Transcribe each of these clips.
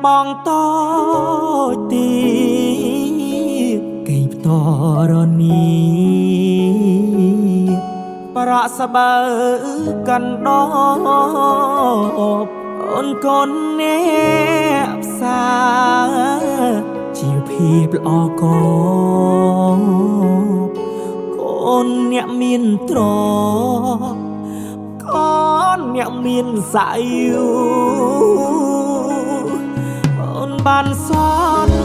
បងតូចទីគេផ្តរនេះប្រក់សបើកណ្ដោអូនកូនអ្នកផ្សារជាភាពល្អកកូនអ្នកមានត្រកូនអ្នកមានសាយអូនបានសន្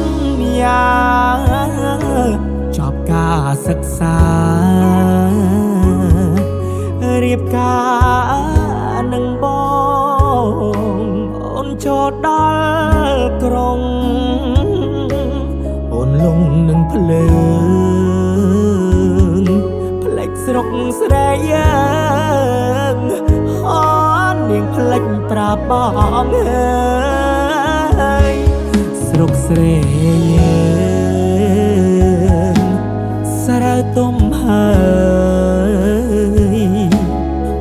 យាចប់ការសិក្សារៀបការនឹងបងអូនចូលដល់ក្រុងអូនលងនឹងភ្លើងផ្លេចស្រុកស្រែយើងអូននាងផ្លេចប្រាប់បងហើយស្រុកស្រែយើងសារៅទុំហើយ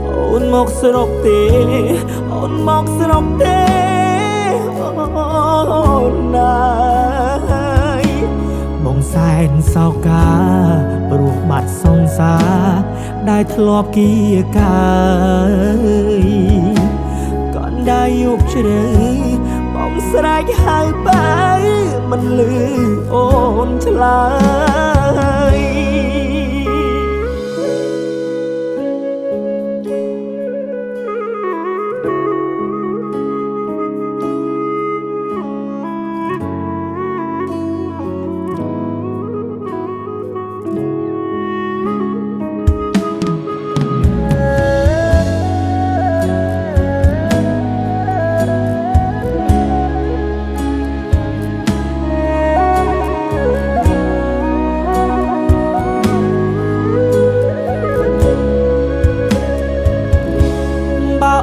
អូនមកស្រុកទេអូនមកស្រុកទេអូនណាយបងសែនសោកាព្រោះបាត់សង្សារដែលធ្លាប់គៀកាយកនដាយុបជ្រៅបងស្រែកហៅបើមិនលឺអូនឆ្លើយ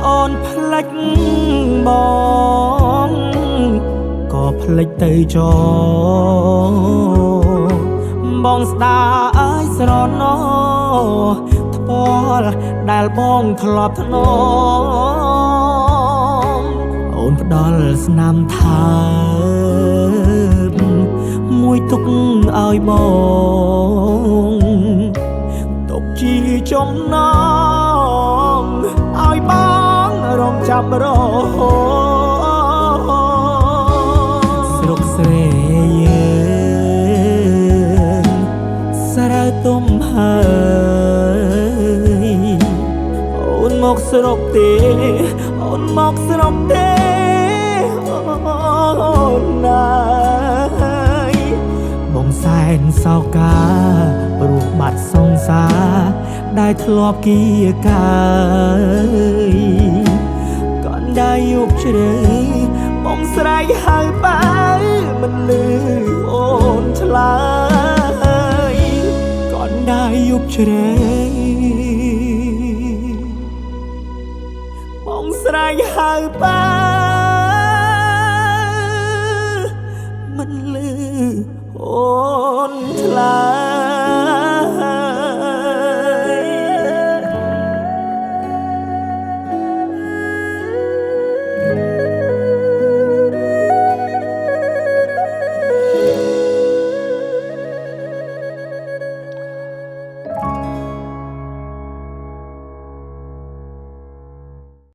អូនផ្លេចបងក៏ផ្លេចទៅចោបងស្ដាយស្រណោថ្ពាល់ដែលបងធ្លាប់ធ្នមអូនផ្ដល់ស្នាមថើបមួយទុកឲ្យបងទុកជាចំណងឲ្យបងរងចាំរហូតស្រុកស្រែយើងសារៅទុំហើយអូនមកស្រុកទេអូនមកស្រុកទេអូនណាយបងសែនសោកាព្រោះបាត់សង្សារដែលធ្លាប់គៀកាយកនដាយុបជ្រៅបងស្រែកហៅបើមិនលឺអូនឆ្លើយកនដាយុបជ្រៅបងស្រែកហៅបើ